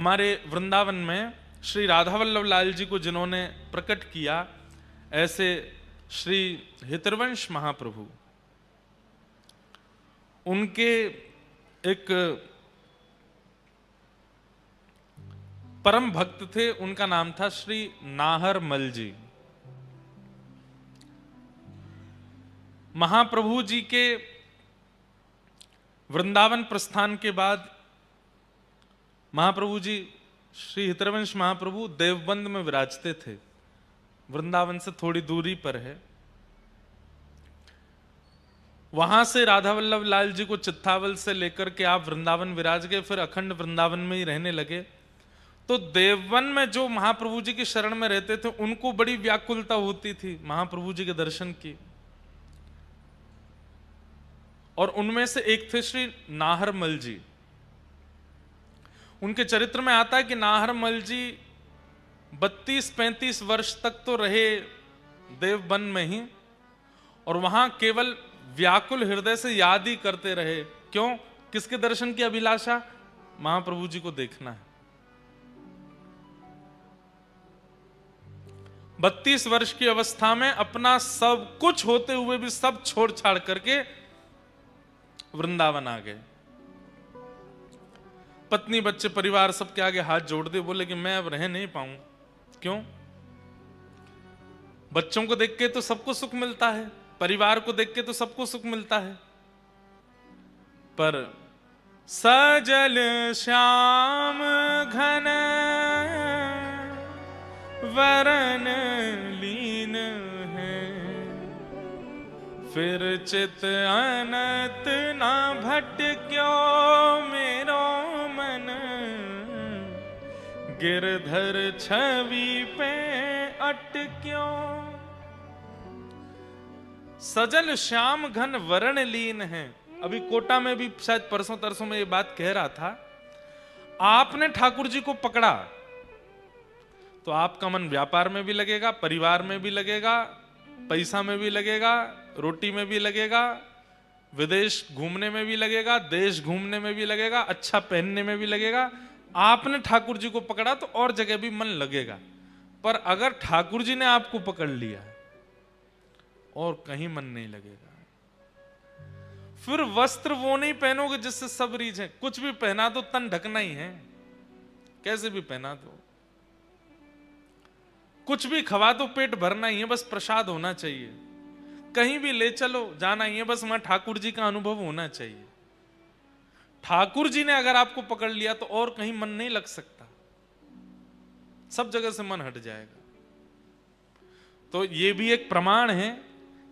हमारे वृंदावन में श्री राधा वल्लभ लाल जी को जिन्होंने प्रकट किया, ऐसे श्री हितरवंश महाप्रभु, उनके एक परम भक्त थे, उनका नाम था श्री नाहर मल जी। महाप्रभु जी के वृंदावन प्रस्थान के बाद महाप्रभु जी श्री हितरवंश महाप्रभु देवबंद में विराजते थे, वृंदावन से थोड़ी दूरी पर है। वहां से राधा वल्लभ लाल जी को चित्तावल से लेकर के आप वृंदावन विराज गए, फिर अखंड वृंदावन में ही रहने लगे। तो देववन में जो महाप्रभु जी की शरण में रहते थे उनको बड़ी व्याकुलता होती थी महाप्रभु जी के दर्शन की, और उनमें से एक थे श्री नाहरमल जी। उनके चरित्र में आता है कि नाहरमल जी 32-35 वर्ष तक तो रहे देववन में ही, और वहां केवल व्याकुल हृदय से याद ही करते रहे। क्यों? किसके दर्शन की अभिलाषा? महाप्रभु जी को देखना है। 32 वर्ष की अवस्था में अपना सब कुछ होते हुए भी सब छोड़ छाड़ करके वृंदावन आ गए। पत्नी बच्चे परिवार सबके आगे हाथ जोड़ दे, बोले कि मैं अब रह नहीं पाऊं। क्यों? बच्चों को देख के तो सबको सुख मिलता है, परिवार को देख के तो सबको सुख मिलता है, पर सजल श्याम घन वरन लीन है, फिर चित अनत ना भटक्यो मेरो मन, गिरधर छवि पे अटक्यो। सजल श्याम घन वरण लीन है। अभी कोटा में भी शायद परसों तरसों में ये बात कह रहा था, आपने ठाकुर जी को पकड़ा तो आपका मन व्यापार में भी लगेगा, परिवार में भी लगेगा, पैसा में भी लगेगा, रोटी में भी लगेगा, विदेश घूमने में भी लगेगा, देश घूमने में भी लगेगा, अच्छा पहनने में भी लगेगा। आपने ठाकुर जी को पकड़ा तो और जगह भी मन लगेगा, पर अगर ठाकुर जी ने आपको पकड़ लिया और कहीं मन नहीं लगेगा। फिर वस्त्र वो नहीं पहनोगे जिससे सब रीझ है। कुछ भी पहना दो तन ढकना ही है, कैसे भी पहना दो। कुछ भी खवा दो पेट भरना ही है, बस प्रसाद होना चाहिए। कहीं भी ले चलो जाना ही है, बस वहां ठाकुर जी का अनुभव होना चाहिए। ठाकुर जी ने अगर आपको पकड़ लिया तो और कहीं मन नहीं लग सकता, सब जगह से मन हट जाएगा। तो ये भी एक प्रमाण है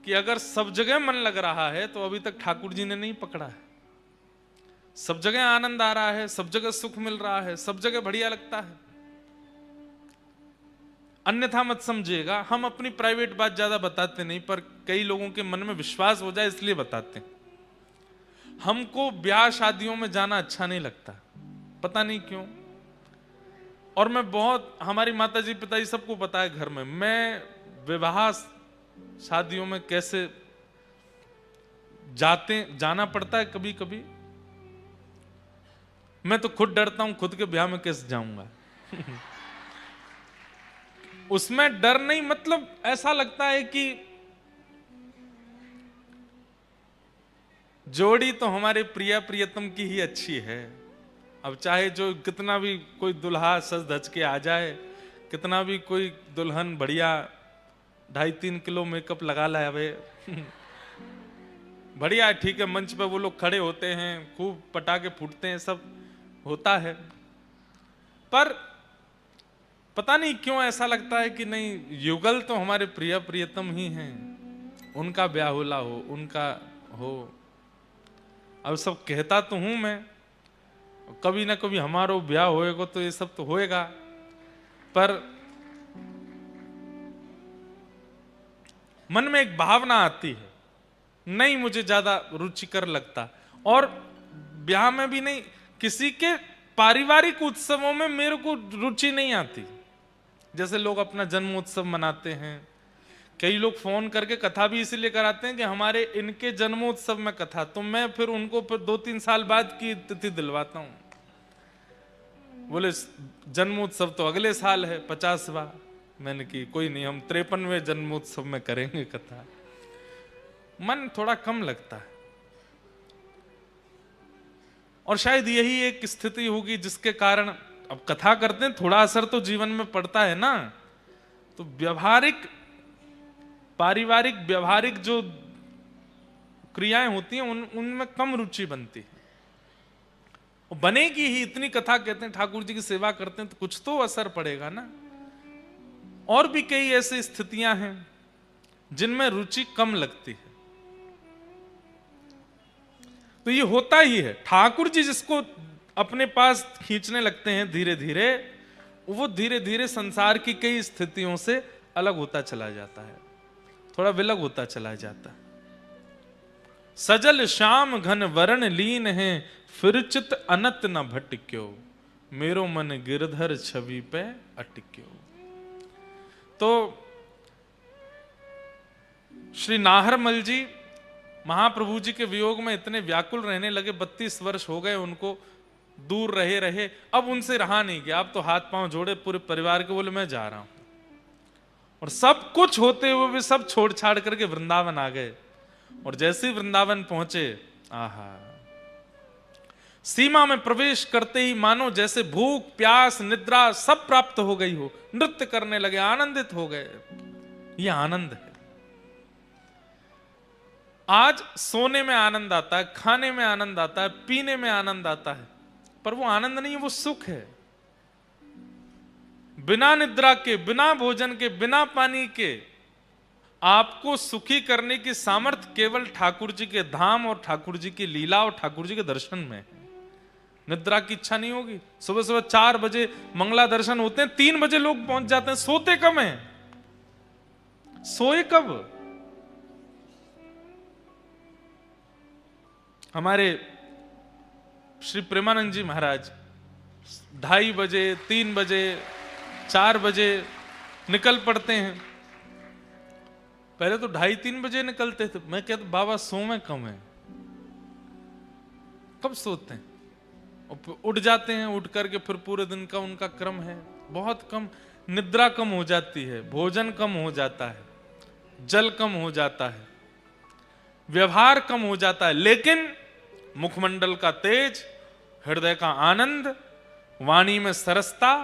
कि अगर सब जगह मन लग रहा है तो अभी तक ठाकुर जी ने नहीं पकड़ा है। सब जगह आनंद आ रहा है, सब जगह सुख मिल रहा है, सब जगह बढ़िया लगता है। अन्यथा मत समझिएगा, हम अपनी प्राइवेट बात ज्यादा बताते नहीं, पर कई लोगों के मन में विश्वास हो जाए इसलिए बताते हैं। हमको ब्याह शादियों में जाना अच्छा नहीं लगता, पता नहीं क्यों। और मैं बहुत, हमारी माताजी पिताजी सबको पता है घर में, मैं विवाह शादियों में कैसे जाना पड़ता है कभी कभी। मैं तो खुद डरता हूं, खुद के ब्याह में कैसे जाऊंगा। उसमें डर नहीं, मतलब ऐसा लगता है कि जोड़ी तो हमारे प्रिया प्रियतम की ही अच्छी है। अब चाहे जो कितना भी कोई दुल्हा सज धज के आ जाए, कितना भी कोई दुल्हन बढ़िया 2.5-3 किलो मेकअप लगा लावे, बढ़िया ठीक है, मंच पे वो लोग खड़े होते हैं, खूब पटाखे फूटते हैं, सब होता है, पर पता नहीं क्यों ऐसा लगता है कि नहीं, युगल तो हमारे प्रिय प्रियतम ही हैं, उनका ब्याह होला हो, उनका हो। अब सब कहता तो हूं मैं, कभी ना कभी हमारो ब्याह होएगा तो ये सब तो होएगा, पर मन में एक भावना आती है, नहीं मुझे ज्यादा रुचिकर लगता। और ब्याह में भी नहीं, किसी के पारिवारिक उत्सवों में मेरे को रुचि नहीं आती। जैसे लोग अपना जन्मोत्सव मनाते हैं, कई लोग फोन करके कथा भी इसलिए कराते हैं कि हमारे इनके जन्मोत्सव में कथा, तो मैं फिर उनको फिर 2-3 साल बाद की तिथि दिलवाता हूं। बोले जन्मोत्सव तो अगले साल है 50वां। मैंने की कोई नहीं, हम 53वें जन्मोत्सव में करेंगे कथा। मन थोड़ा कम लगता है, और शायद यही एक स्थिति होगी जिसके कारण अब कथा करते हैं, थोड़ा असर तो जीवन में पड़ता है ना, तो व्यवहारिक पारिवारिक व्यवहारिक जो क्रियाएं होती हैं उनमें कम रुचि बनती है। और बनेगी ही, इतनी कथा कहते हैं, ठाकुर जी की सेवा करते हैं तो कुछ तो असर पड़ेगा ना। और भी कई ऐसी स्थितियां हैं जिनमें रुचि कम लगती है। तो ये होता ही है, ठाकुर जी जिसको अपने पास खींचने लगते हैं धीरे धीरे, वो धीरे धीरे संसार की कई स्थितियों से अलग होता चला जाता है, थोड़ा विलग होता चला जाता है। सजल श्याम घन वरण लीन है, फिर चित अनत न भटक्यो, मेरो मन गिरधर छवि पे अटक्यो। तो श्री नाहरमल जी महाप्रभु जी के वियोग में इतने व्याकुल रहने लगे, 32 वर्ष हो गए उनको दूर रहे रहे, अब उनसे रहा नहीं गया। अब तो हाथ पांव जोड़े पूरे परिवार के, बोले मैं जा रहा हूं। और सब कुछ होते हुए भी सब छोड़ छाड़ करके वृंदावन आ गए। और जैसे ही वृंदावन पहुंचे, आहा, सीमा में प्रवेश करते ही मानो जैसे भूख प्यास निद्रा सब प्राप्त हो गई हो, नृत्य करने लगे, आनंदित हो गए। यह आनंद है। आज सोने में आनंद आता है, खाने में आनंद आता है, पीने में आनंद आता है, पर वो आनंद नहीं है, वो सुख है। बिना निद्रा के, बिना भोजन के, बिना पानी के आपको सुखी करने की सामर्थ्य केवल ठाकुर जी के धाम और ठाकुर जी की लीला और ठाकुर जी के दर्शन में है। निद्रा की इच्छा नहीं होगी। सुबह सुबह 4 बजे मंगला दर्शन होते हैं, 3 बजे लोग पहुंच जाते हैं। सोते कब हैं? सोए कब? हमारे श्री प्रेमानंद जी महाराज 2:30 बजे 3 बजे 4 बजे निकल पड़ते हैं। पहले तो 2:30-3 बजे निकलते थे। मैं कहता बाबा सोवे कम है, कब सोते हैं? और उठ जाते हैं, उठ करके फिर पूरे दिन का उनका क्रम है बहुत कम। निद्रा कम हो जाती है, भोजन कम हो जाता है, जल कम हो जाता है, व्यवहार कम हो जाता है, लेकिन मुखमंडल का तेज, हृदय का आनंद, वाणी में सरसता,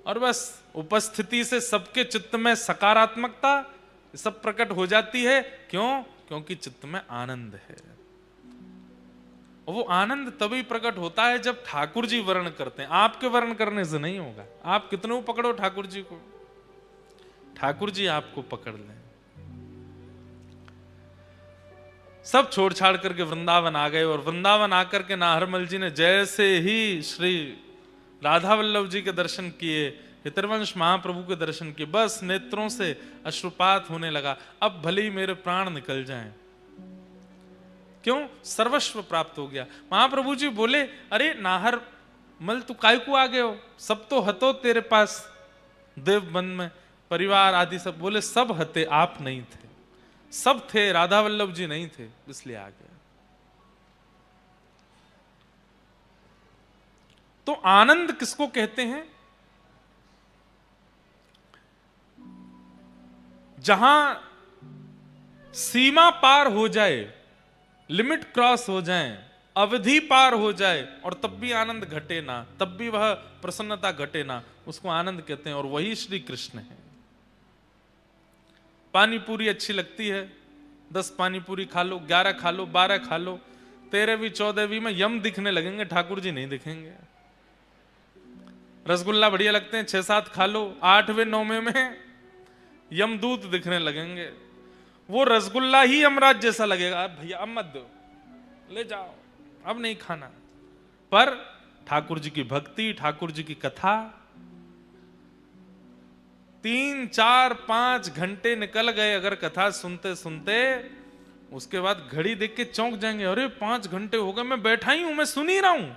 और बस उपस्थिति से सबके चित्त में सकारात्मकता सब प्रकट हो जाती है। क्यों? क्योंकि चित्त में आनंद है। और वो आनंद तभी प्रकट होता है जब ठाकुर जी वर्ण करते हैं। आपके वर्ण करने से नहीं होगा। आप कितनों पकड़ो ठाकुर जी को, ठाकुर जी आपको पकड़ लें। सब छोड़ छाड़ करके वृंदावन आ गए। और वृंदावन आकर के नाहरमल जी ने जैसे ही श्री राधा वल्लभ जी के दर्शन किए, हितरवंश महाप्रभु के दर्शन किए, बस नेत्रों से अश्रुपात होने लगा। अब भले ही मेरे प्राण निकल जाएं। क्यों? सर्वस्व प्राप्त हो गया। महाप्रभु जी बोले, अरे नाहरमल तू काय को आ गए हो? सब तो हतो तेरे पास देव बन में, परिवार आदि सब। बोले सब हते, आप नहीं थे। सब थे, राधा वल्लभ जी नहीं थे, इसलिए आ गया। तो आनंद किसको कहते हैं? जहां सीमा पार हो जाए, लिमिट क्रॉस हो जाए, अवधि पार हो जाए, और तब भी आनंद घटे ना, तब भी वह प्रसन्नता घटे ना, उसको आनंद कहते हैं। और वही श्री कृष्ण है। पानी पूरी अच्छी लगती है, 10 पानी पूरी खा लो, 11 खा लो, 12 खा लो, 13वीं 14वीं में यम दिखने लगेंगे, ठाकुर जी नहीं दिखेंगे। रसगुल्ला बढ़िया लगते हैं, 6-7 खा लो, 8वें 9वें में यमदूत दिखने लगेंगे। वो रसगुल्ला ही यमराज जैसा लगेगा। भैया अब मत दो, ले जाओ, अब नहीं खाना। पर ठाकुर जी की भक्ति, ठाकुर जी की कथा, 3, 4, 5 घंटे निकल गए अगर कथा सुनते सुनते। उसके बाद घड़ी देख के चौंक जाएंगे, अरे 5 घंटे हो गए, मैं बैठा ही हूं, मैं सुन ही रहा हूं,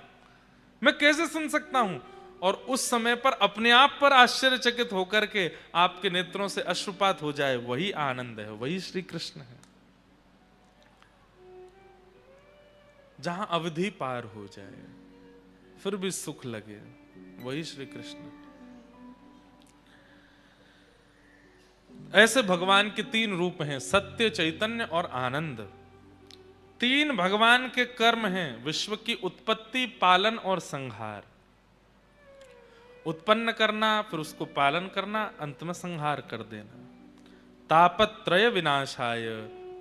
मैं कैसे सुन सकता हूं? और उस समय पर अपने आप पर आश्चर्यचकित होकर के आपके नेत्रों से अश्रुपात हो जाए, वही आनंद है, वही श्री कृष्ण है। जहां अवधि पार हो जाए, फिर भी सुख लगे, वही श्री कृष्ण। ऐसे भगवान के तीन रूप हैं, सत्य, चैतन्य और आनंद। तीन भगवान के कर्म हैं, विश्व की उत्पत्ति, पालन और संहार। उत्पन्न करना, फिर उसको पालन करना, अंत में संहार कर देना। तापत्रय विनाशाय,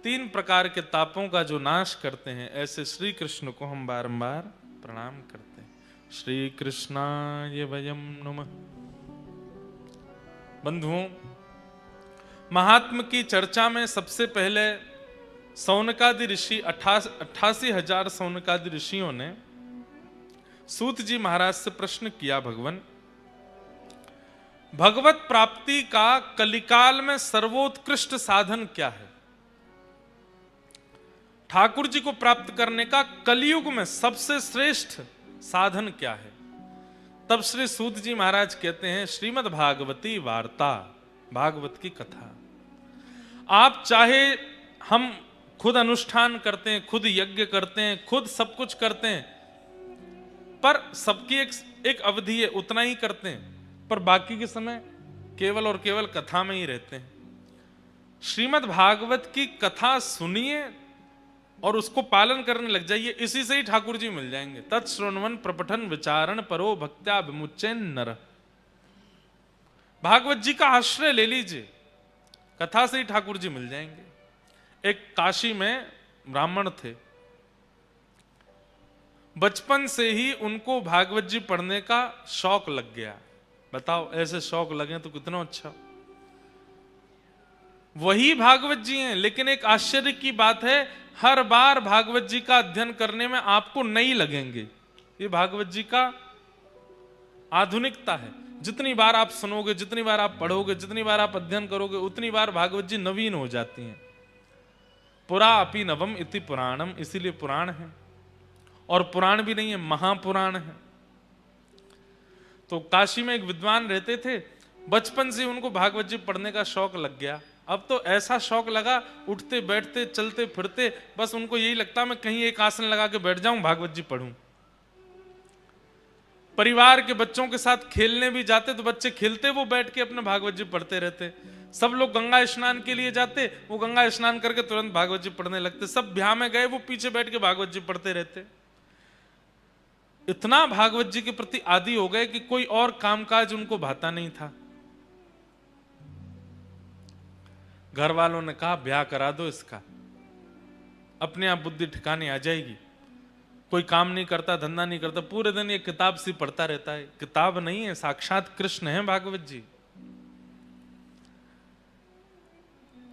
तीन प्रकार के तापों का जो नाश करते हैं, ऐसे श्री कृष्ण को हम बारंबार प्रणाम करते हैं। श्री कृष्णाय वयम नमः। बंधुओं, महात्म की चर्चा में सबसे पहले सौनकादि ऋषि 88,000 सौनकादि ऋषियों ने सूत जी महाराज से प्रश्न किया, भगवान भगवत प्राप्ति का कलिकाल में सर्वोत्कृष्ट साधन क्या है? ठाकुर जी को प्राप्त करने का कलयुग में सबसे श्रेष्ठ साधन क्या है? तब श्री सूत जी महाराज कहते हैं, श्रीमद् भागवती वार्ता, भागवत की कथा। आप चाहे हम खुद अनुष्ठान करते हैं, खुद यज्ञ करते हैं, खुद सब कुछ करते हैं, पर सबकी एक अवधि है, उतना ही करते हैं, पर बाकी के समय केवल और केवल कथा में ही रहते हैं। श्रीमद् भागवत की कथा सुनिए और उसको पालन करने लग जाइए, इसी से ही ठाकुर जी मिल जाएंगे। तत्श्रवण प्रपठन विचारण परो भक्त्या विमुच्येन नर। भागवत जी का आश्रय ले लीजिए, कथा से ही ठाकुर जी मिल जाएंगे। एक काशी में ब्राह्मण थे, बचपन से ही उनको भागवत जी पढ़ने का शौक लग गया। बताओ, ऐसे शौक लगे तो कितना अच्छा। वही भागवत जी हैं, लेकिन एक आश्चर्य की बात है, हर बार भागवत जी का अध्ययन करने में आपको नहीं लगेंगे। ये भागवत जी का आधुनिकता है। जितनी बार आप सुनोगे, जितनी बार आप पढ़ोगे, जितनी बार आप अध्ययन करोगे, उतनी बार भागवत जी नवीन हो जाती हैं। पुरा अपि नवम इति पुराणम, इसीलिए पुराण है। और पुराण भी नहीं है, महापुराण है। तो काशी में एक विद्वान रहते थे, बचपन से उनको भागवत जी पढ़ने का शौक लग गया। अब तो ऐसा शौक लगा, उठते बैठते चलते फिरते बस उनको यही लगता मैं कहीं एक आसन लगा के बैठ जाऊं, भागवत जी पढ़ूं। परिवार के बच्चों के साथ खेलने भी जाते तो बच्चे खेलते, वो बैठ के अपने भागवत जी पढ़ते रहते। सब लोग गंगा स्नान के लिए जाते, वो गंगा स्नान करके तुरंत भागवत जी पढ़ने लगते। सब ब्याह में गए, वो पीछे बैठ के भागवत जी पढ़ते रहते। इतना भागवत जी के प्रति आदी हो गए कि कोई और कामकाज उनको भाता नहीं था। घर वालों ने कहा ब्याह करा दो इसका, अपने आप बुद्धि ठिकाने आ जाएगी। कोई काम नहीं करता, धंधा नहीं करता, पूरे दिन ये किताब सी पढ़ता रहता है। किताब नहीं है, साक्षात कृष्ण है भागवत जी।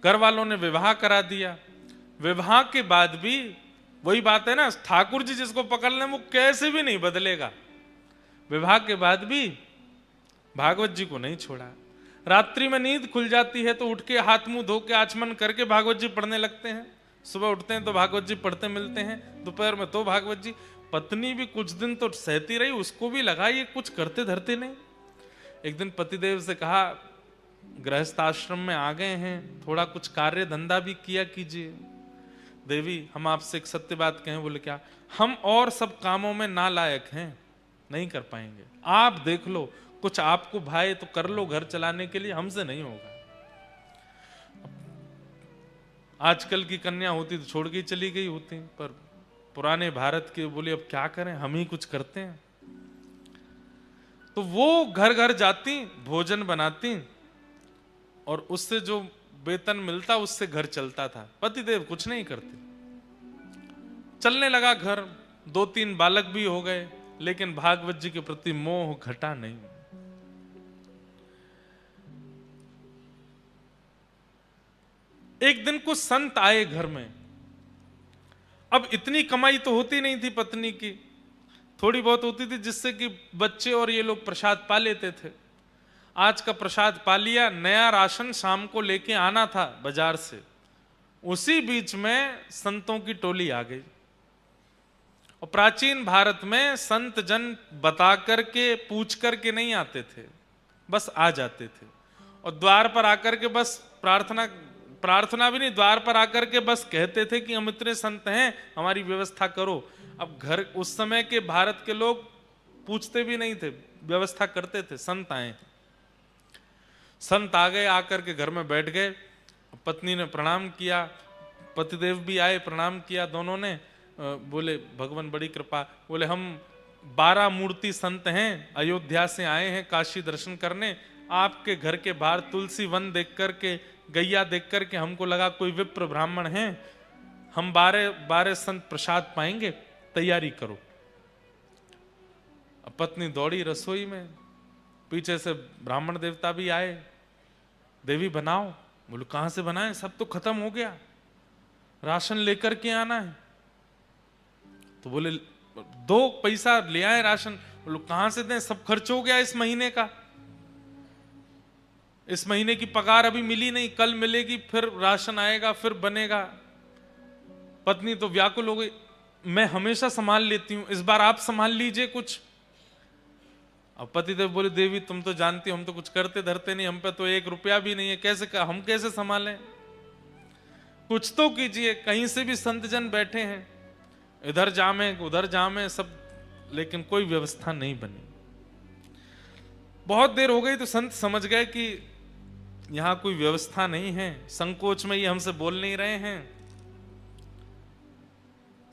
घर वालों ने विवाह करा दिया। विवाह के बाद भी वही बात है ना, ठाकुर जी जिसको पकड़ लें वो कैसे भी नहीं बदलेगा। विवाह के बाद भी भागवत जी को नहीं छोड़ा। रात्रि में नींद खुल जाती है तो उठ के हाथ मुंह धो के आचमन करके भागवत जी पढ़ने लगते हैं। सुबह उठते हैं तो भागवत जी पढ़ते मिलते हैं, दोपहर में तो भागवत जी। पत्नी भी कुछ दिन तो सहती रही, उसको भी लगा ये कुछ करते धरते नहीं। एक दिन पतिदेव से कहा गृहस्थ आश्रम में आ गए हैं, थोड़ा कुछ कार्य धंधा भी किया कीजिए। देवी हम आपसे एक सत्य बात कहें। बोले क्या? हम और सब कामों में नालायक हैं, नहीं कर पाएंगे। आप देख लो, कुछ आपको भाई तो कर लो घर चलाने के लिए, हमसे नहीं होगा। आजकल की कन्या होती तो छोड़ के चली गई होती, पर पुराने भारत के बोले अब क्या करें, हम ही कुछ करते हैं। तो वो घर घर जाती, भोजन बनाती और उससे जो वेतन मिलता उससे घर चलता था। पतिदेव कुछ नहीं करते। चलने लगा घर, 2-3 बालक भी हो गए, लेकिन भागवत जी के प्रति मोह घटा नहीं। एक दिन कुछ संत आए घर में। अब इतनी कमाई तो होती नहीं थी पत्नी की, थोड़ी बहुत होती थी जिससे कि बच्चे और ये लोग प्रसाद पा लेते थे। आज का प्रसाद पा लिया, नया राशन शाम को लेके आना था बाजार से। उसी बीच में संतों की टोली आ गई। और प्राचीन भारत में संत जन बता करके पूछ करके नहीं आते थे, बस आ जाते थे। और द्वार पर आकर के बस प्रार्थना भी नहीं, द्वार पर आकर के बस कहते थे कि हम इतने संत हैं, हमारी व्यवस्था करो। अब घर, उस समय के भारत के लोग पूछते भी नहीं थे, व्यवस्था करते थे। संत आए, संत आ गए, आकर के घर में बैठ गए। पत्नी ने प्रणाम किया, पतिदेव भी आए, प्रणाम किया दोनों ने। बोले भगवान बड़ी कृपा, बोले हम 12 मूर्ति संत हैं, अयोध्या से आए हैं काशी दर्शन करने। आपके घर के बाहर तुलसी वन देख करके, गैया देख करके हमको लगा कोई विप्र ब्राह्मण हैं, हम 12 संत प्रसाद पाएंगे, तैयारी करो। अब पत्नी दौड़ी रसोई में, पीछे से ब्राह्मण देवता भी आए, देवी बनाओ। बोलो कहां से बनाए, सब तो खत्म हो गया, राशन लेकर के आना है। तो बोले 2 पैसा ले आए राशन। बोलो कहां से दें, सब खर्च हो गया इस महीने का, इस महीने की पगार अभी मिली नहीं, कल मिलेगी, फिर राशन आएगा, फिर बनेगा। पत्नी तो व्याकुल हो गई, मैं हमेशा संभाल लेती हूं, इस बार आप संभाल लीजिए कुछ। अब पतिदेव बोले देवी तुम तो जानती हो हम तो कुछ करते धरते नहीं, हम पे तो 1 रुपया भी नहीं है, कैसे हम कैसे संभालें, कुछ तो कीजिए। कहीं से भी संत जन बैठे हैं, इधर जामे उधर जामे सब, लेकिन कोई व्यवस्था नहीं बनी। बहुत देर हो गई तो संत समझ गए कि यहां कोई व्यवस्था नहीं है, संकोच में ये हमसे बोल नहीं रहे हैं।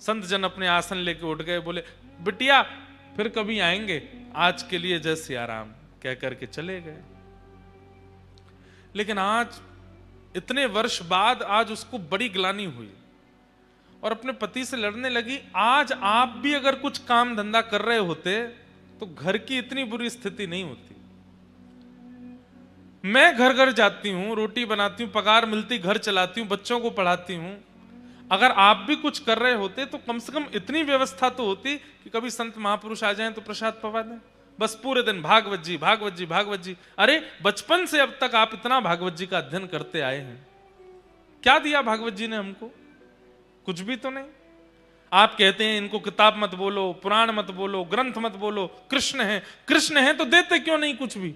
संत जन अपने आसन लेके उठ गए, बोले बिटिया फिर कभी आएंगे, आज के लिए जय सिया राम कह करके चले गए। लेकिन आज इतने वर्ष बाद आज उसको बड़ी ग्लानि हुई और अपने पति से लड़ने लगी। आज आप भी अगर कुछ काम धंधा कर रहे होते तो घर की इतनी बुरी स्थिति नहीं होती। मैं घर घर जाती हूं, रोटी बनाती हूं, पगार मिलती, घर चलाती हूं, बच्चों को पढ़ाती हूं। अगर आप भी कुछ कर रहे होते तो कम से कम इतनी व्यवस्था तो होती कि कभी संत महापुरुष आ जाएं तो प्रसाद पवा दें। बस पूरे दिन भागवत जी भागवत जी भागवत जी। अरे बचपन से अब तक आप इतना भागवत जी का अध्ययन करते आए हैं, क्या दिया भागवत जी ने हमको? कुछ भी तो नहीं। आप कहते हैं इनको किताब मत बोलो, पुराण मत बोलो, ग्रंथ मत बोलो, कृष्ण है, कृष्ण है तो देते क्यों नहीं कुछ भी?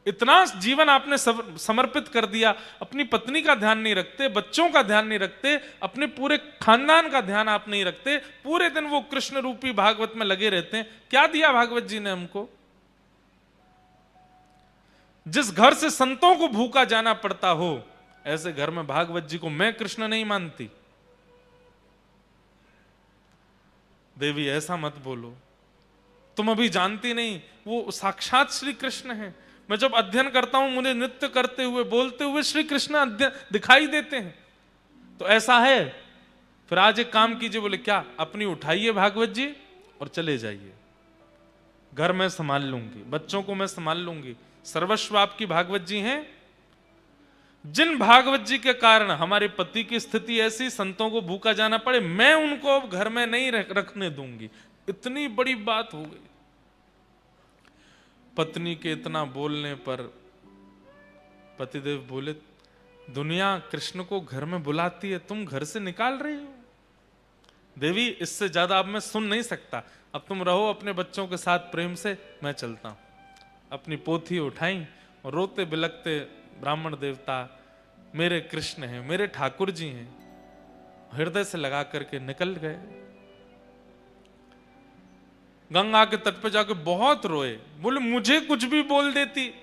इतना जीवन आपने समर्पित कर दिया, अपनी पत्नी का ध्यान नहीं रखते, बच्चों का ध्यान नहीं रखते, अपने पूरे खानदान का ध्यान आप नहीं रखते, पूरे दिन वो कृष्ण रूपी भागवत में लगे रहते हैं। क्या दिया भागवत जी ने हमको? जिस घर से संतों को भूखा जाना पड़ता हो, ऐसे घर में भागवत जी को मैं कृष्ण नहीं मानती। देवी ऐसा मत बोलो, तुम अभी जानती नहीं, वो साक्षात श्री कृष्ण है। मैं जब अध्ययन करता हूं मुझे नृत्य करते हुए, बोलते हुए श्री कृष्ण दिखाई देते हैं। तो ऐसा है, फिर आज एक काम कीजिए। बोले क्या? अपनी उठाइए भागवत जी और चले जाइए, घर में संभाल लूंगी, बच्चों को मैं संभाल लूंगी, सर्वस्व आपकी भागवत जी हैं। जिन भागवत जी के कारण हमारे पति की स्थिति ऐसी, संतों को भूखा जाना पड़े, मैं उनको घर में नहीं रखने दूंगी। इतनी बड़ी बात हो गई। पत्नी के इतना बोलने पर पतिदेव बोले दुनिया कृष्ण को घर में बुलाती है, तुम घर से निकाल रही हो? देवी इससे ज्यादा अब मैं सुन नहीं सकता, अब तुम रहो अपने बच्चों के साथ प्रेम से, मैं चलता हूं। अपनी पोथी उठाई और रोते बिलखते ब्राह्मण देवता मेरे कृष्ण हैं, मेरे ठाकुर जी हैं, हृदय से लगा करके निकल गए। गंगा के तट पे जाके बहुत रोए, बोले मुझे कुछ भी बोल देती,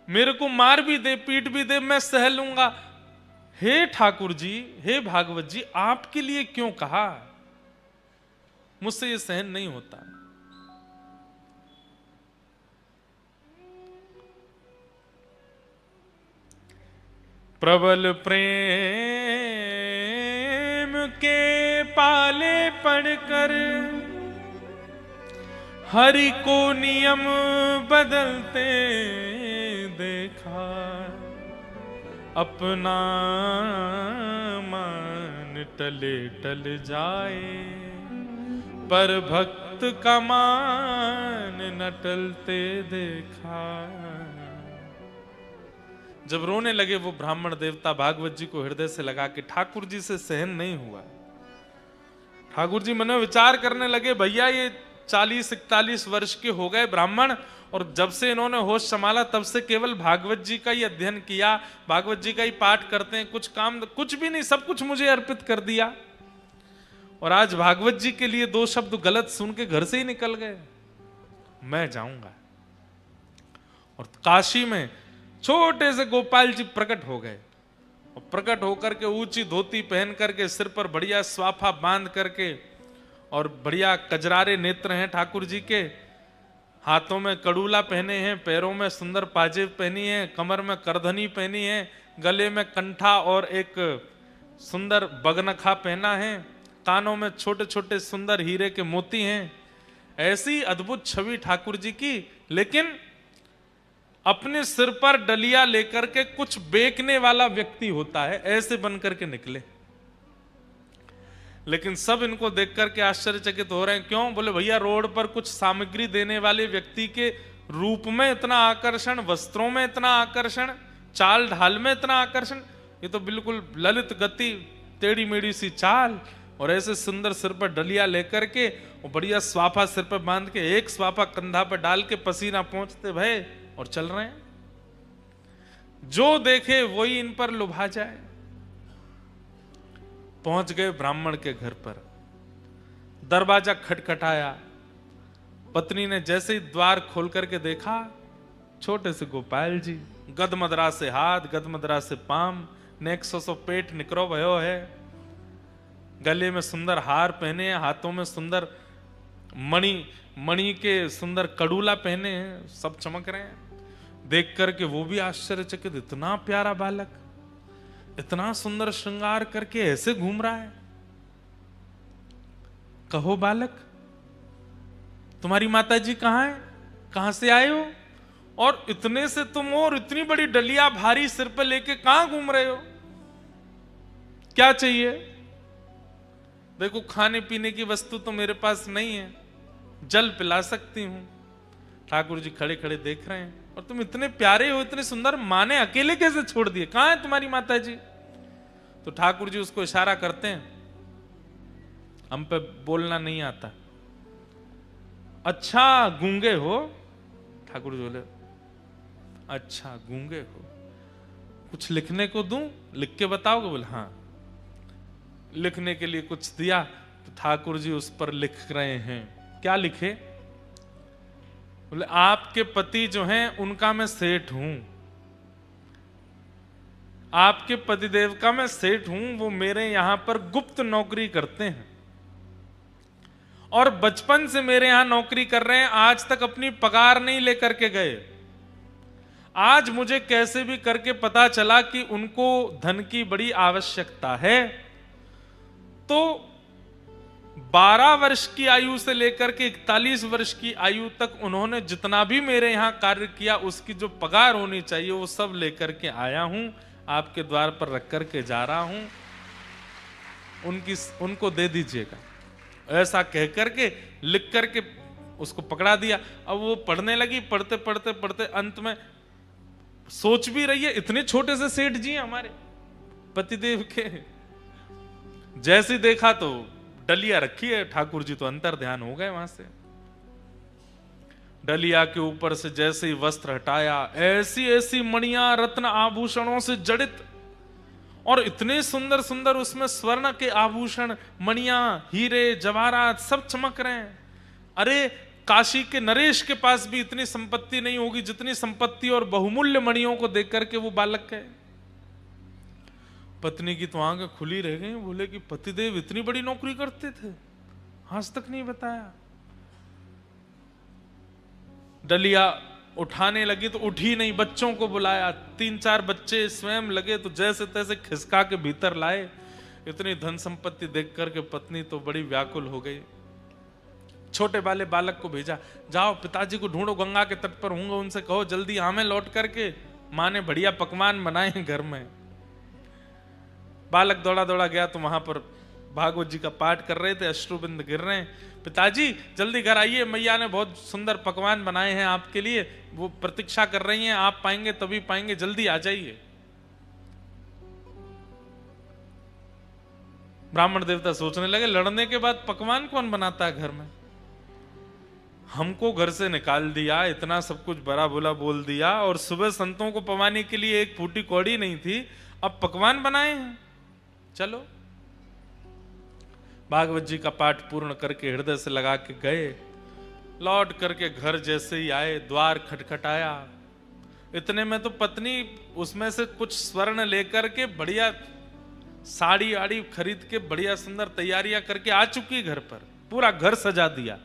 मेरे को मार भी दे, पीट भी दे, मैं सह लूंगा। हे ठाकुर जी, हे भागवत जी, आपके लिए क्यों कहा? मुझसे ये सहन नहीं होता। प्रबल प्रेम के पाले पड़कर हरि को नियम बदलते देखा, अपना मान टले टल जाए, पर भक्त का मान न टलते देखा। जब रोने लगे वो ब्राह्मण देवता भागवत जी को हृदय से लगा के, ठाकुर जी से सहन नहीं हुआ। ठाकुर जी मन में विचार करने लगे, भैया ये 40-41 वर्ष के हो गए ब्राह्मण, और जब से इन्होंने होश संभाला तब से केवल भागवत जी का ही अध्ययन किया, भागवत जी का ही पाठ करते हैं, कुछ काम कुछ भी नहीं, सब कुछ मुझे अर्पित कर दिया। और आज भागवत जी के लिए 2 शब्द गलत सुन के घर से ही निकल गए, मैं जाऊंगा। और काशी में छोटे से गोपाल जी प्रकट हो गए, और प्रकट होकर के ऊंची धोती पहन करके, सिर पर बढ़िया स्वाफा बांध करके, और बढ़िया कजरारे नेत्र हैं ठाकुर जी के, हाथों में कड़ूला पहने हैं, पैरों में सुंदर पाजेब पहनी है, कमर में करधनी पहनी है, गले में कंठा और एक सुंदर बगनखा पहना है, कानों में छोटे छोटे सुंदर हीरे के मोती हैं। ऐसी अद्भुत छवि ठाकुर जी की, लेकिन अपने सिर पर डलिया लेकर के कुछ बेचने वाला व्यक्ति होता है, ऐसे बन करके निकले। लेकिन सब इनको देख करके आश्चर्यचकित हो रहे हैं। क्यों? बोले भैया रोड पर कुछ सामग्री देने वाले व्यक्ति के रूप में इतना आकर्षण, वस्त्रों में इतना आकर्षण, चाल ढाल में इतना आकर्षण, ये तो बिल्कुल ललित गति, टेढ़ी मेढ़ी सी चाल, और ऐसे सुंदर सिर पर डलिया लेकर के, और बढ़िया स्वाफा सिर पर बांध के, एक स्वाफा कंधा पर डाल के, पसीना पहुंचते भय, और चल रहे हैं। जो देखे वही इन पर लुभा जाए। पहुंच गए ब्राह्मण के घर पर, दरवाजा खटखटाया। पत्नी ने जैसे ही द्वार खोल करके देखा, छोटे से गोपाल जी, गदमदरा से हाथ, गदमदरा से पाम, नेक सो पेट निकरो भयो है, गले में सुंदर हार पहने हैं, हाथों में सुंदर मणि के सुंदर कड़ूला पहने हैं, सब चमक रहे हैं। देख करके वो भी आश्चर्यचकित, इतना प्यारा बालक, इतना सुंदर श्रृंगार करके ऐसे घूम रहा है। कहो बालक, तुम्हारी माता जी कहां है? कहां से आए हो? और इतने से तुम हो, और इतनी बड़ी डलिया भारी सिर पे लेके कहां घूम रहे हो? क्या चाहिए? देखो, खाने पीने की वस्तु तो मेरे पास नहीं है, जल पिला सकती हूं। ठाकुर जी खड़े खड़े देख रहे हैं, और तुम इतने प्यारे हो, इतने सुंदर, माँ ने अकेले कैसे छोड़ दिए? कहां है तुम्हारी माता जी? तो ठाकुर जी उसको इशारा करते हैं, हम पे बोलना नहीं आता। अच्छा गूंगे हो? ठाकुर जी बोले, अच्छा गूंगे हो, कुछ लिखने को दूं? लिख के बताओगे? बोले हाँ। लिखने के लिए कुछ दिया, तो ठाकुर जी उस पर लिख रहे हैं। क्या लिखे? बोले आपके पति जो हैं उनका मैं सेठ हूं, आपके पतिदेव का मैं सेठ हूं, वो मेरे यहां पर गुप्त नौकरी करते हैं, और बचपन से मेरे यहां नौकरी कर रहे हैं, आज तक अपनी पगार नहीं लेकर के गए। आज मुझे कैसे भी करके पता चला कि उनको धन की बड़ी आवश्यकता है, तो 12 वर्ष की आयु से लेकर के 41 वर्ष की आयु तक उन्होंने जितना भी मेरे यहां कार्य किया, उसकी जो पगार होनी चाहिए वो सब लेकर के आया हूं, आपके द्वार पर रख करके जा रहा हूं, उनको दे दीजिएगा। ऐसा कह करके लिख करके उसको पकड़ा दिया। अब वो पढ़ने लगी, पढ़ते पढ़ते पढ़ते अंत में सोच भी रही है, इतने छोटे से सेठ जी हमारे पतिदेव के। जैसे देखा तो डलिया रखी है, ठाकुर जी तो अंतर ध्यान हो गए वहां से। डलिया के ऊपर से जैसे ही वस्त्र हटाया, ऐसी ऐसी मणियां रत्न आभूषणों से जड़ित, और इतने सुंदर सुंदर उसमें स्वर्ण के आभूषण, मणियां, हीरे जवाहरात सब चमक रहे हैं। अरे काशी के नरेश के पास भी इतनी संपत्ति नहीं होगी जितनी संपत्ति और बहुमूल्य मणियों को देख करके वो बालक है। पत्नी की तो आंखें खुली रह गई, बोले कि पतिदेव इतनी बड़ी नौकरी करते थे, आज तक नहीं बताया। डलिया उठाने लगी तो उठी नहीं, बच्चों को बुलाया, 3-4 बच्चे स्वयं लगे तो जैसे तैसे खिसका के भीतर लाए। इतनी धन संपत्ति देख करके पत्नी तो बड़ी व्याकुल हो गई। छोटे वाले बालक को भेजा, जाओ पिताजी को ढूंढो, गंगा के तट पर होंगे, उनसे कहो जल्दी हमें लौट करके, माँ ने बढ़िया पकवान बनाए हैं घर में। बालक दौड़ा दौड़ा गया तो वहां पर भागवत जी का पाठ कर रहे थे, अश्रुबिंद गिर रहे हैं। पिताजी जल्दी घर आइए, मैया ने बहुत सुंदर पकवान बनाए हैं आपके लिए, वो प्रतीक्षा कर रही हैं, आप पाएंगे तभी पाएंगे, जल्दी आ जाइए। ब्राह्मण देवता सोचने लगे, लड़ने के बाद पकवान कौन बनाता है घर में? हमको घर से निकाल दिया, इतना सब कुछ बड़ा बुरा बोल दिया, और सुबह संतों को पवाने के लिए एक फूटी कौड़ी नहीं थी, अब पकवान बनाए हैं। चलो भागवत जी का पाठ पूर्ण करके हृदय से लगा के गए। लौट करके घर जैसे ही आए, द्वार खटखटाया। इतने में तो पत्नी उसमें से कुछ स्वर्ण लेकर के बढ़िया साड़ी आड़ी खरीद के बढ़िया सुंदर तैयारियां करके आ चुकी घर पर, पूरा घर सजा दिया।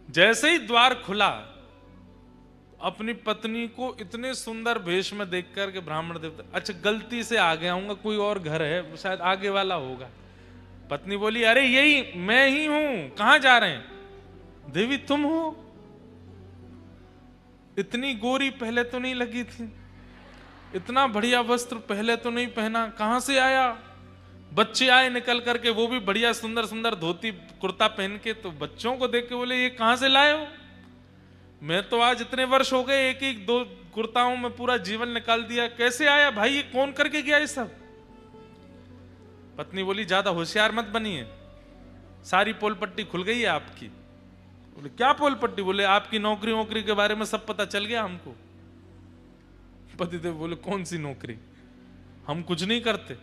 जैसे ही द्वार खुला, अपनी पत्नी को इतने सुंदर भेष में देख करके ब्राह्मण देवता, अच्छा गलती से आ गया हूँ, कोई और घर है शायद आगे वाला होगा। पत्नी बोली, अरे यही मैं ही हूं, कहां जा रहे हैं? देवी तुम हो? इतनी गोरी पहले तो नहीं लगी थी, इतना बढ़िया वस्त्र पहले तो नहीं पहना, कहां से आया? बच्चे आए निकल करके, वो भी बढ़िया सुंदर सुंदर धोती कुर्ता पहन के, तो बच्चों को देख के बोले, ये कहां से लाए हो? मैं तो आज इतने वर्ष हो गए, एक एक दो कुर्ताओं में पूरा जीवन निकाल दिया, कैसे आया भाई? ये कौन करके गया ये सब? पत्नी बोली, ज्यादा होशियार मत बनिए, सारी पोल पट्टी खुल गई है आपकी। बोले, क्या पोल पट्टी? बोले, आपकी नौकरी वोकरी के बारे में सब पता चल गया हमको। पतिदेव बोले, कौन सी नौकरी? हम कुछ नहीं करते।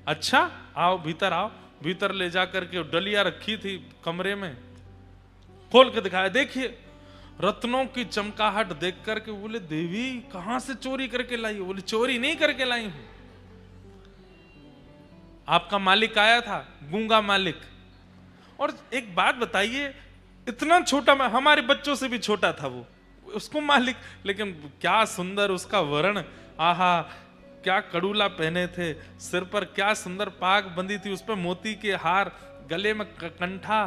अच्छा आओ भीतर आओ। भीतर ले जाकर के डलिया रखी थी कमरे में, खोल के दिखाया, देखिए रत्नों की चमकाहट देख करके बोले, देवी कहां से चोरी करके लाई हो? बोले, चोरी नहीं करके लाई हूं, आपका मालिक आया था, गूंगा मालिक। और एक बात बताइए, इतना छोटा, हमारे बच्चों से भी छोटा था वो, उसको मालिक, लेकिन क्या सुंदर उसका वर्ण, आहा क्या कड़ूला पहने थे, सिर पर क्या सुंदर पाग बंदी थी, उस पर मोती के हार, गले में कंठा,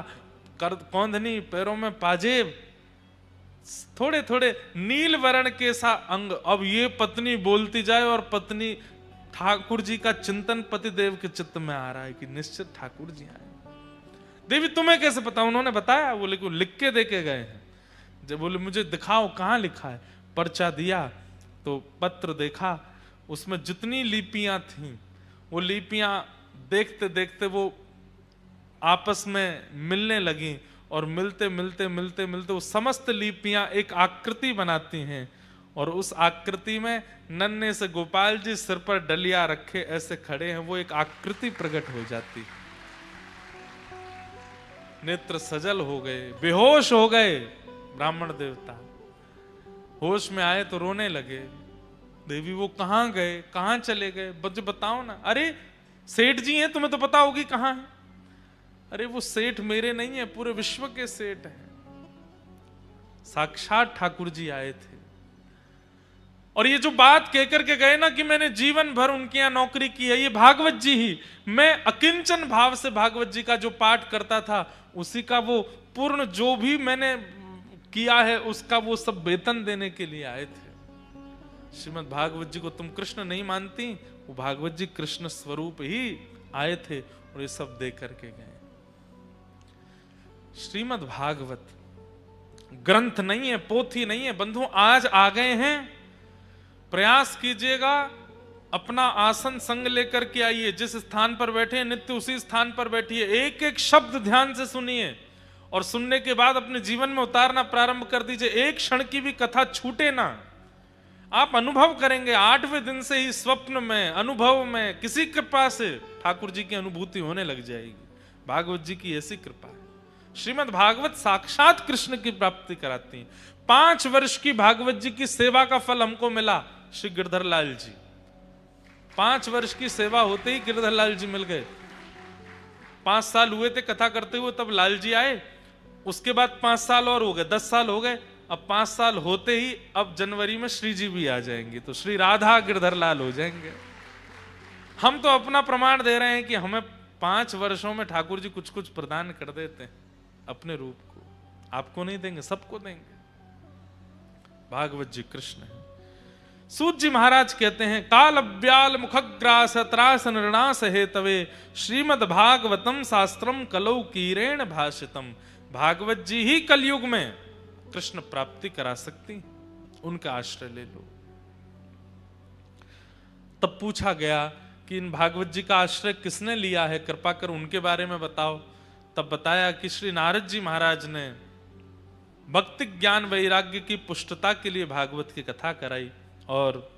कौंधनी, पैरों में पाजेब, थोड़े थोड़े नील वर्ण के सा अंग। अब ये पत्नी बोलती जाए और पत्नी ठाकुर जी का चिंतन पतिदेव के चित्त में आ रहा है कि निश्चित ठाकुर जी आए। देवी तुम्हें कैसे पता? उन्होंने बताया। बोले कि लिख के दे के गए हैं। जब बोले मुझे दिखाओ कहां लिखा है। पर्चा दिया तो पत्र देखा, उसमें जितनी लिपियां थीं वो लिपियां देखते देखते वो आपस में मिलने लगी, और मिलते मिलते मिलते मिलते वो समस्त लिपियां एक आकृति बनाती हैं, और उस आकृति में नन्हे से गोपाल जी सिर पर डलिया रखे ऐसे खड़े हैं, वो एक आकृति प्रकट हो जाती। नेत्र सजल हो गए, बेहोश हो गए ब्राह्मण देवता। होश में आए तो रोने लगे। देवी वो कहां गए, कहां चले गए, बताओ ना। अरे सेठ जी हैं, तुम्हें तो पता होगी कहां है। अरे वो सेठ मेरे नहीं है, पूरे विश्व के सेठ हैं, साक्षात ठाकुर जी आए थे। और ये जो बात कहकर के गए ना कि मैंने जीवन भर उनके यहां नौकरी की है, ये भागवत जी ही, मैं अकिंचन भाव से भागवत जी का जो पाठ करता था उसी का वो पूर्ण जो भी मैंने किया है उसका वो सब वेतन देने के लिए आए थे। श्रीमद् भागवत जी को तुम कृष्ण नहीं मानती, वो भागवत जी कृष्ण स्वरूप ही आए थे और ये सब दे करके गए। श्रीमद् भागवत ग्रंथ नहीं है, पोथी नहीं है बंधु, आज आ गए हैं। प्रयास कीजिएगा, अपना आसन संग लेकर के आइए, जिस स्थान पर बैठे नित्य उसी स्थान पर बैठिए, एक एक शब्द ध्यान से सुनिए और सुनने के बाद अपने जीवन में उतारना प्रारंभ कर दीजिए। एक क्षण की भी कथा छूटे ना। आप अनुभव करेंगे 8वें दिन से ही स्वप्न में, अनुभव में, किसी कृपा से ठाकुर जी की अनुभूति होने लग जाएगी। भागवत जी की ऐसी कृपा है। श्रीमद् भागवत साक्षात कृष्ण की प्राप्ति कराती है। 5 वर्ष की भागवत जी की सेवा का फल हमको मिला। श्री गिरधर लाल जी 5 वर्ष की सेवा होते ही गिरधर लाल जी मिल गए। 5 साल हुए थे कथा करते हुए, तब लाल जी आए। उसके बाद 5 साल और हो गए, 10 साल हो गए। अब 5 साल होते ही अब जनवरी में श्री जी भी आ जाएंगे, तो श्री राधा गिरधर लाल हो जाएंगे। हम तो अपना प्रमाण दे रहे हैं कि हमें 5 वर्षों में ठाकुर जी कुछ कुछ प्रदान कर देते हैं अपने रूप को। आपको नहीं देंगे, सबको देंगे। भागवत जी कृष्ण है। सूत जी महाराज कहते हैं, काल अव्याल मुखग्रास त्रास निर्णास हेतवे श्रीमद् भागवतम शास्त्रम कलौ कीरेण भाषितम। भागवत जी ही कलयुग में कृष्ण प्राप्ति करा सकती, उनका आश्रय ले लो। तब पूछा गया कि इन भागवत जी का आश्रय किसने लिया है, कृपा कर उनके बारे में बताओ। तब बताया कि श्री नारद जी महाराज ने भक्ति ज्ञान वैराग्य की पुष्टता के लिए भागवत की कथा कराई, और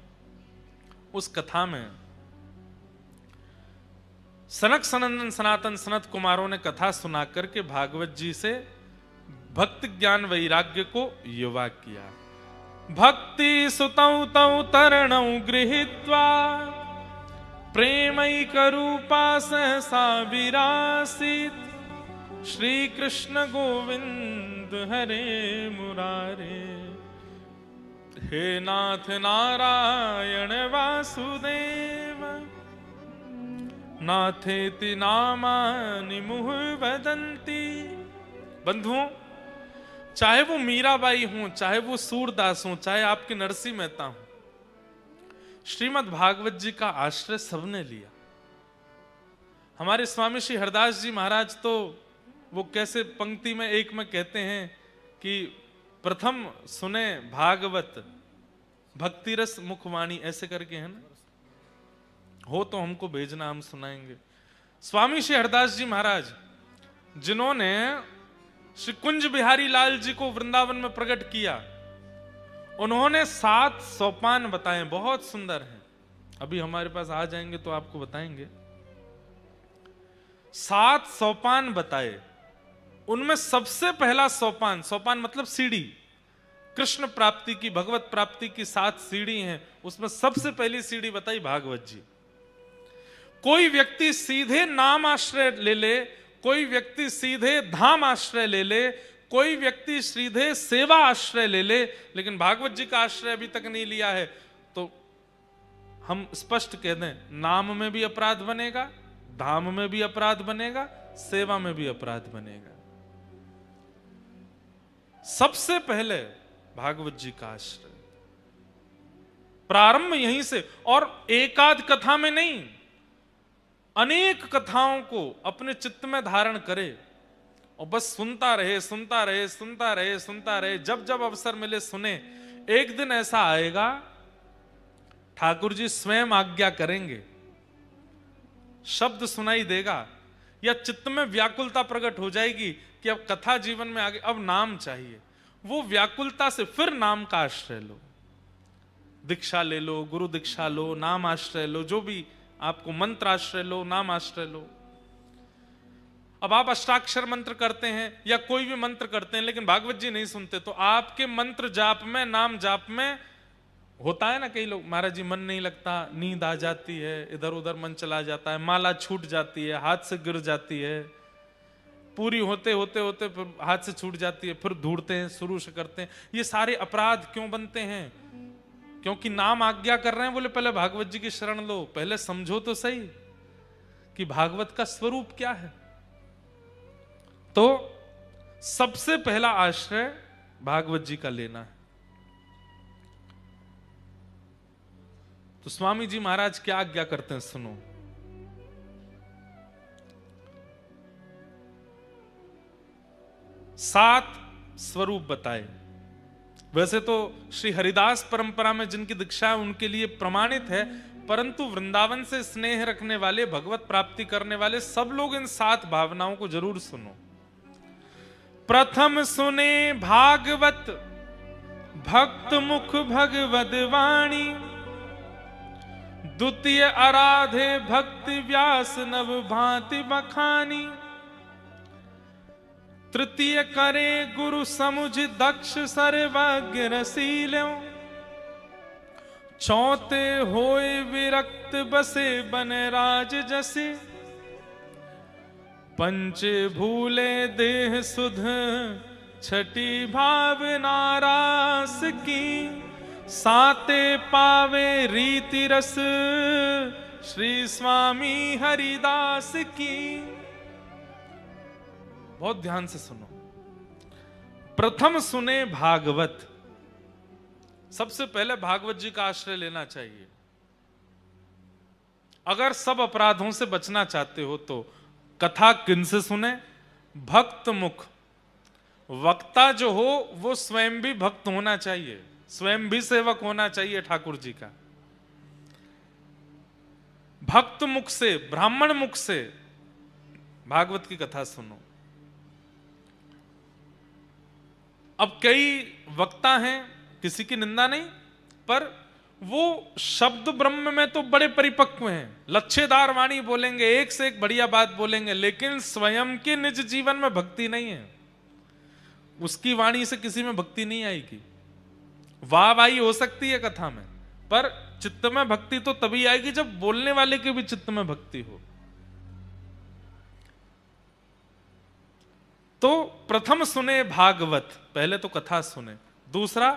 उस कथा में सनक सनंदन सनातन सनत कुमारों ने कथा सुना करके भागवत जी से भक्ति ज्ञान वैराग्य को युवा किया। भक्ति सुतौ तौ तरणौ गृहीत्वा प्रेमैक रूपा सहसा विरासीत् श्री कृष्ण गोविंद हरे मुरारे। हे नाथ नारायण वासुदेव नाथेति नामानि मुहुः वदन्ति। बंधुओं, चाहे वो मीराबाई हूं, चाहे वो सूरदास हूं, चाहे आपके नरसिंह मेहता हूं, श्रीमद् भागवत जी का आश्रय सबने लिया। हमारे स्वामी श्री हरदास जी महाराज तो वो कैसे पंक्ति में एक में कहते हैं कि प्रथम सुने भागवत भक्ति रस मुखवाणी, ऐसे करके है ना, हो तो हमको भेजना, हम सुनाएंगे। स्वामी श्री हरदास जी महाराज जिन्होंने श्री कुंज बिहारी लाल जी को वृंदावन में प्रकट किया, उन्होंने 7 सोपान बताए, बहुत सुंदर हैं। अभी हमारे पास आ जाएंगे तो आपको बताएंगे। 7 सोपान बताए। उनमें सबसे पहला सोपान, सोपान मतलब सीढ़ी, कृष्ण प्राप्ति की, भगवत प्राप्ति की 7 सीढ़ी हैं, उसमें सबसे पहली सीढ़ी बताई भागवत जी। कोई व्यक्ति सीधे नाम आश्रय ले ले, कोई व्यक्ति सीधे धाम आश्रय ले ले, कोई व्यक्ति सीधे सेवा आश्रय ले ले, लेकिन भागवत जी का आश्रय अभी तक नहीं लिया है, तो हम स्पष्ट कह दें, नाम में भी अपराध बनेगा, धाम में भी अपराध बनेगा, सेवा में भी अपराध बनेगा। सबसे पहले भागवत जी का आश्रय, प्रारंभ यहीं से, और एकाध कथा में नहीं, अनेक कथाओं को अपने चित्त में धारण करे और बस सुनता रहे, सुनता रहे, सुनता रहे, सुनता रहे, जब जब अवसर मिले सुने। एक दिन ऐसा आएगा, ठाकुर जी स्वयं आज्ञा करेंगे, शब्द सुनाई देगा, या चित्त में व्याकुलता प्रकट हो जाएगी कि अब कथा जीवन में आगे, अब नाम चाहिए। वो व्याकुलता से फिर नाम का आश्रय लो, दीक्षा ले लो, गुरु दीक्षा लो, नाम आश्रय लो, जो भी आपको, मंत्र आश्रय लो, नाम आश्रय लो। अब आप अष्टाक्षर मंत्र करते हैं या कोई भी मंत्र करते हैं, लेकिन भागवत जी नहीं सुनते, तो आपके मंत्र जाप में, नाम जाप में होता है ना, कई लोग, महाराज जी मन नहीं लगता, नींद आ जाती है, इधर उधर मन चला जाता है, माला छूट जाती है, हाथ से गिर जाती है, पूरी होते होते होते फिर हाथ से छूट जाती है, फिर ढूंढते हैं, शुरू से करते हैं। ये सारे अपराध क्यों बनते हैं? क्योंकि नाम आज्ञा कर रहे हैं, बोले पहले भागवत जी की शरण लो, पहले समझो तो सही कि भागवत का स्वरूप क्या है। तो सबसे पहला आश्रय भागवत जी का लेना है। तो स्वामी जी महाराज क्या आज्ञा करते हैं, सुनो। सात स्वरूप बताए। वैसे तो श्री हरिदास परंपरा में जिनकी दीक्षा है उनके लिए प्रमाणित है, परंतु वृंदावन से स्नेह रखने वाले, भगवत प्राप्ति करने वाले सब लोग इन 7 भावनाओं को जरूर सुनो। प्रथम सुने भागवत भक्त मुख भगवद वाणी, द्वितीय आराधे भक्ति व्यास नव भांति बखानी, तृतीय करे गुरु समुझ दक्ष सर्वज्ञ रसील्यों, चौथे होए विरक्त बसे बन राज जसे, पंच भूले देह सुध छठी भावना रास की, साते पावे रीति रस श्री स्वामी हरिदास की। बहुत ध्यान से सुनो। प्रथम सुने भागवत, सबसे पहले भागवत जी का आश्रय लेना चाहिए। अगर सब अपराधों से बचना चाहते हो तो कथा किनसे सुने? भक्त मुख। वक्ता जो हो वो स्वयं भी भक्त होना चाहिए, स्वयं भी सेवक होना चाहिए ठाकुर जी का। भक्त मुख से, ब्राह्मण मुख से भागवत की कथा सुनो। अब कई वक्ता हैं, किसी की निंदा नहीं, पर वो शब्द ब्रह्म में तो बड़े परिपक्व हैं, लच्छेदार वाणी बोलेंगे, एक से एक बढ़िया बात बोलेंगे, लेकिन स्वयं के निज जीवन में भक्ति नहीं है। उसकी वाणी से किसी में भक्ति नहीं आएगी। वाहवाही हो सकती है कथा में, पर चित्त में भक्ति तो तभी आएगी जब बोलने वाले के भी चित्त में भक्ति हो। तो प्रथम सुने भागवत, पहले तो कथा सुने। दूसरा,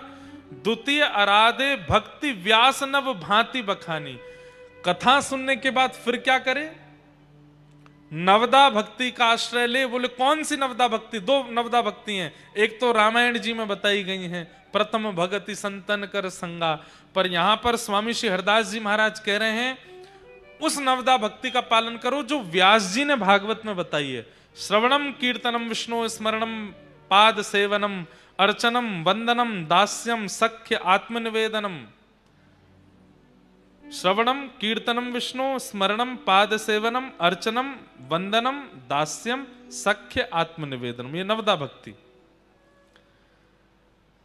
द्वितीय आराधे भक्ति व्यास नव भांति बखानी। कथा सुनने के बाद फिर क्या करे? नवदा भक्ति का आश्रय ले। बोले कौन सी नवदा भक्ति? दो नवदा भक्ति हैं, एक तो रामायण जी में बताई गई हैं, प्रथम भगति संतन कर संगा। पर यहां पर स्वामी श्री हरदास जी महाराज कह रहे हैं उस नवदा भक्ति का पालन करो जो व्यास जी ने भागवत में बताई है। श्रवणम कीर्तनम विष्णु स्मरणम पाद सेवनम अर्चनम वंदनम दास्यम सख्य आत्मनिवेदनम। श्रवणम कीर्तनम विष्णु स्मरणम पाद सेवनम अर्चनम वंदनम दास्यम सख्य आत्मनिवेदनम, ये नवदा भक्ति।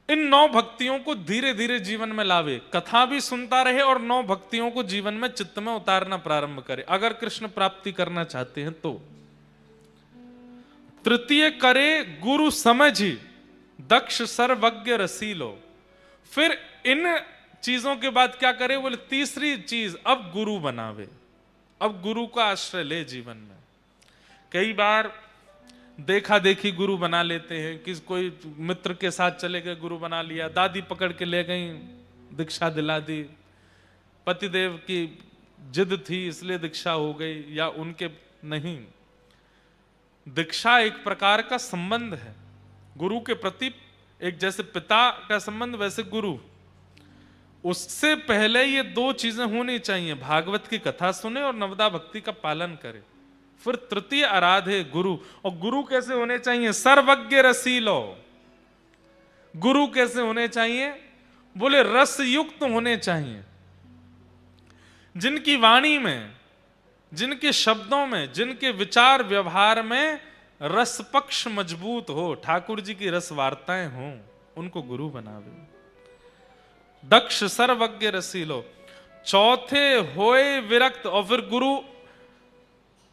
इन 9 भक्तियों को धीरे धीरे जीवन में लावे, कथा भी सुनता रहे और 9 भक्तियों को जीवन में चित्त में उतारना प्रारंभ करे, अगर कृष्ण प्राप्ति करना चाहते हैं तो। तृतीय करे गुरु समझी दक्ष सर्वज्ञ रसीलो। फिर इन चीजों के बाद क्या करे? बोले तीसरी चीज, अब गुरु बनावे, अब गुरु का आश्रय ले जीवन में। कई बार देखा देखी गुरु बना लेते हैं, किस कोई मित्र के साथ चले गए गुरु बना लिया, दादी पकड़ के ले गई दीक्षा दिला दी, पतिदेव की जिद थी इसलिए दीक्षा हो गई, या उनके नहीं। दीक्षा एक प्रकार का संबंध है गुरु के प्रति, एक जैसे पिता का संबंध वैसे गुरु। उससे पहले ये 2 चीजें होनी चाहिए, भागवत की कथा सुने और नवदा भक्ति का पालन करे। फिर तृतीय आराधे गुरु। और गुरु कैसे होने चाहिए? सर्वज्ञ रसीलो। गुरु कैसे होने चाहिए? बोले रस युक्त होने चाहिए, जिनकी वाणी में, जिनके शब्दों में, जिनके विचार व्यवहार में रस पक्ष मजबूत हो, ठाकुर जी की रस वार्ताएं हो, उनको गुरु बनावे। दक्ष सर्वज्ञ रसीलो। चौथे होए विरक्त। और फिर गुरु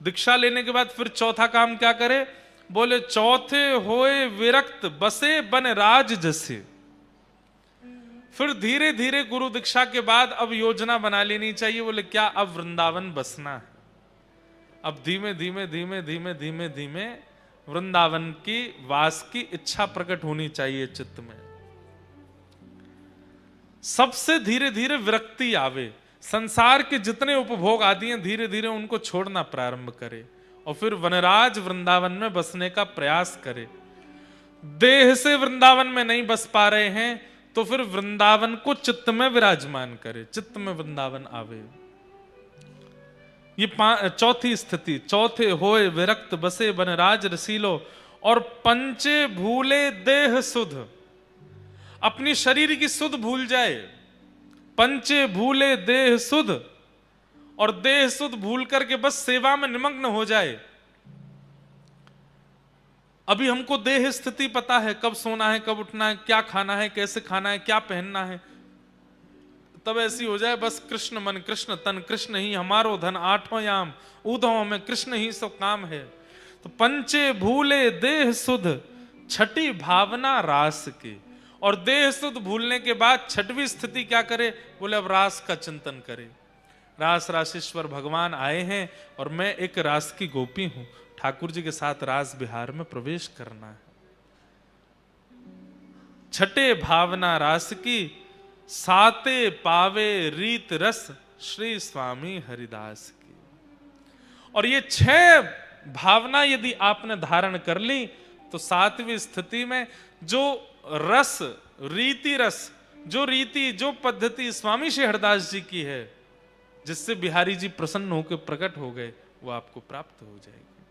दीक्षा लेने के बाद फिर चौथा काम क्या करे? बोले चौथे होए विरक्त बसे बन राज जसे। फिर धीरे धीरे गुरु दीक्षा के बाद अब योजना बना लेनी चाहिए। बोले क्या? अब वृंदावन बसना है, अब धीमे धीमे धीमे धीमे धीमे धीमे वृंदावन की वास की इच्छा प्रकट होनी चाहिए चित्त में। सबसे धीरे धीरे विरक्ति आवे, संसार के जितने उपभोग आदि हैं धीरे धीरे उनको छोड़ना प्रारंभ करे, और फिर वनराज वृंदावन में बसने का प्रयास करे। देह से वृंदावन में नहीं बस पा रहे हैं तो फिर वृंदावन को चित्त में विराजमान करे, चित्त में वृंदावन आवे। ये चौथी स्थिति। चौथे होए विरक्त बसे वनराज रसीलो। और पंचे भूले देह सुध। अपनी शरीर की सुध भूल जाए। पंचे भूले देह सुध, और देह सुध भूल करके बस सेवा में निमग्न हो जाए। अभी हमको देह स्थिति पता है, कब सोना है, कब उठना है, क्या खाना है, कैसे खाना है, क्या पहनना है, तब ऐसी हो जाए बस कृष्ण मन कृष्ण तन कृष्ण ही हमारो धन, आठों याम उधों में कृष्ण ही सब काम है। तो पंचे भूले देह सुध छठी भावना रास की। और देह सुध भूलने के बाद छठवीं स्थिति क्या करे? बोले अब रास का चिंतन करे। रास राशेश्वर भगवान आए हैं और मैं एक रास की गोपी हूं, ठाकुर जी के साथ रास विहार में प्रवेश करना है। छठे भावना रास की, साते पावे रीत रस श्री स्वामी हरिदास की। और ये 6 भावना यदि आपने धारण कर ली तो 7वीं स्थिति में जो रस, रीति रस, जो रीति, जो पद्धति स्वामी श्री हरदास जी की है, जिससे बिहारी जी प्रसन्न होकर प्रकट हो गए, वो आपको प्राप्त हो जाएगी।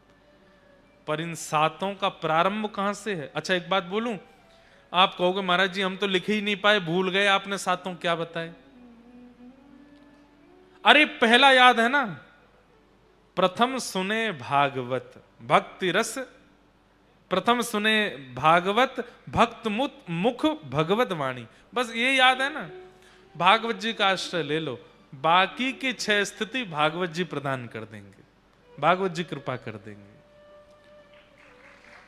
पर इन 7 का प्रारंभ कहां से है? अच्छा एक बात बोलूं, आप कहोगे महाराज जी हम तो लिख ही नहीं पाए, भूल गए, आपने 7 क्या बताए? अरे पहला याद है ना, प्रथम सुने भागवत भक्ति रस, प्रथम सुने भागवत भक्त मुख भगवत वाणी, बस ये याद है ना। भागवत जी का आश्रय ले लो, बाकी की 6 स्थिति भागवत जी प्रदान कर देंगे, भागवत जी कृपा कर देंगे।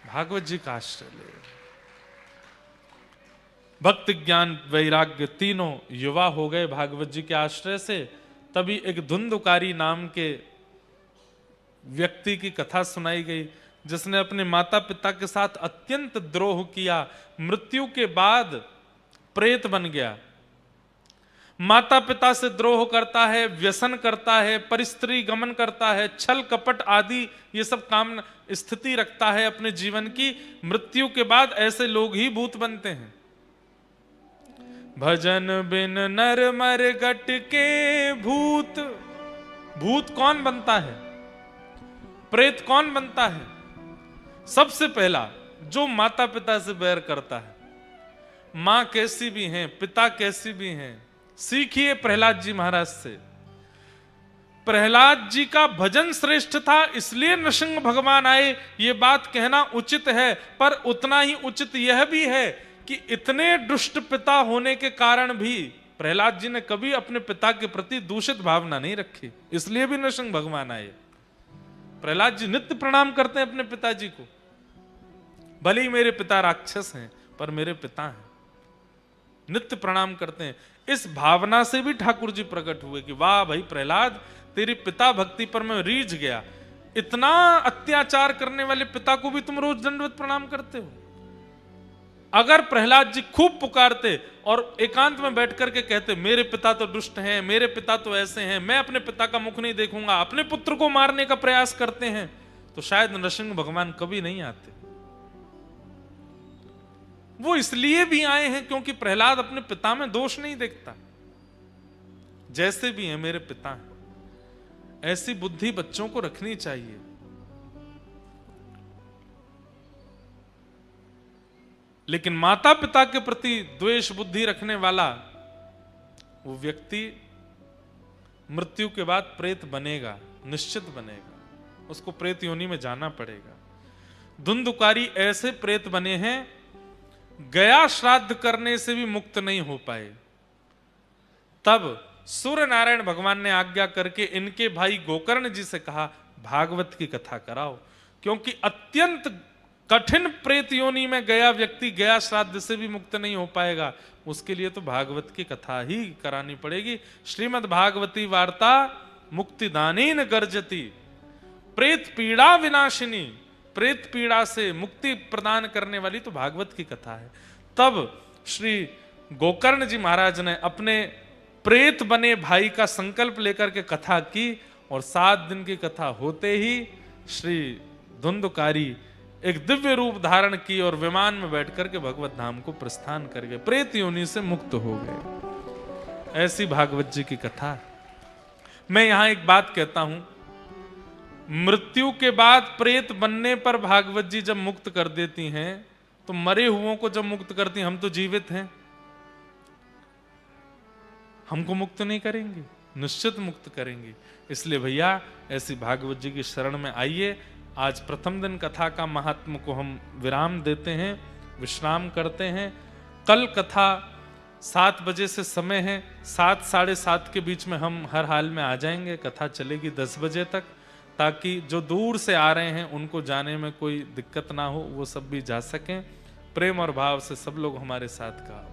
भागवत जी का आश्रय ले। भक्ति ज्ञान वैराग्य तीनों युवा हो गए भागवत जी के आश्रय से। तभी एक धुंधुकारी नाम के व्यक्ति की कथा सुनाई गई, जिसने अपने माता पिता के साथ अत्यंत द्रोह किया, मृत्यु के बाद प्रेत बन गया। माता पिता से द्रोह करता है, व्यसन करता है, परिस्त्री गमन करता है, छल कपट आदि ये सब काम स्थिति रखता है अपने जीवन की। मृत्यु के बाद ऐसे लोग ही भूत बनते हैं। भजन बिन नर मर गट के भूत। भूत कौन बनता है? प्रेत कौन बनता है? सबसे पहला जो माता पिता से बैर करता है। मां कैसी भी हैं, पिता कैसी भी हैं, सीखिए प्रहलाद जी महाराज से। प्रहलाद जी का भजन श्रेष्ठ था, इसलिए नृसिंह भगवान आए, ये बात कहना उचित है। पर उतना ही उचित यह भी है कि इतने दुष्ट पिता होने के कारण भी प्रहलाद जी ने कभी अपने पिता के प्रति दूषित भावना नहीं रखी, इसलिए भी नृसिंह भगवान आए। प्रहलाद जी नित्य प्रणाम करते हैं अपने पिताजी को। भले ही मेरे पिता राक्षस हैं, पर मेरे पिता हैं, नित्य प्रणाम करते हैं। इस भावना से भी ठाकुर जी प्रकट हुए कि वाह भाई प्रहलाद, तेरी पिता भक्ति पर मैं रीझ गया। इतना अत्याचार करने वाले पिता को भी तुम रोज दंडवत प्रणाम करते हो। अगर प्रहलाद जी खूब पुकारते और एकांत में बैठ करके कहते मेरे पिता तो दुष्ट हैं, मेरे पिता तो ऐसे हैं, मैं अपने पिता का मुख नहीं देखूंगा, अपने पुत्र को मारने का प्रयास करते हैं, तो शायद नृसिंह भगवान कभी नहीं आते। वो इसलिए भी आए हैं क्योंकि प्रहलाद अपने पिता में दोष नहीं देखता। जैसे भी हैं मेरे पिता हैं। ऐसी बुद्धि बच्चों को रखनी चाहिए। लेकिन माता पिता के प्रति द्वेष बुद्धि रखने वाला वो व्यक्ति मृत्यु के बाद प्रेत बनेगा, निश्चित बनेगा, उसको प्रेत योनि में जाना पड़ेगा। धुंधुकारी ऐसे प्रेत बने हैं, गया श्राद्ध करने से भी मुक्त नहीं हो पाए। तब सूर्य नारायण भगवान ने आज्ञा करके इनके भाई गोकर्ण जी से कहा भागवत की कथा कराओ, क्योंकि अत्यंत कठिन प्रेत योनि में गया व्यक्ति गया श्राद्ध से भी मुक्त नहीं हो पाएगा। उसके लिए तो भागवत की कथा ही करानी पड़ेगी। श्रीमद् भागवती वार्ता मुक्तिदानेन गर्जति, प्रेत पीड़ा विनाशिनी, प्रेत पीड़ा से मुक्ति प्रदान करने वाली तो भागवत की कथा है। तब श्री गोकर्ण जी महाराज ने अपने प्रेत बने भाई का संकल्प लेकर के कथा की, और 7 दिन की कथा होते ही श्री धुंधुकारी एक दिव्य रूप धारण की और विमान में बैठकर के भगवत धाम को प्रस्थान कर गए, प्रेत योनि से मुक्त हो गए। ऐसी भागवत जी की कथा। मैं यहां एक बात कहता हूं, मृत्यु के बाद प्रेत बनने पर भागवत जी जब मुक्त कर देती हैं, तो मरे हुओं को जब मुक्त करती, हम तो जीवित हैं, हमको मुक्त नहीं करेंगे? निश्चित मुक्त करेंगे। इसलिए भैया ऐसी भागवत जी की शरण में आइए। आज प्रथम दिन कथा का महात्म को हम विराम देते हैं, विश्राम करते हैं। कल कथा 7 बजे से समय है, 7 साढ़े 7 के बीच में हम हर हाल में आ जाएंगे। कथा चलेगी 10 बजे तक, ताकि जो दूर से आ रहे हैं उनको जाने में कोई दिक्कत ना हो, वो सब भी जा सकें। प्रेम और भाव से सब लोग हमारे साथ का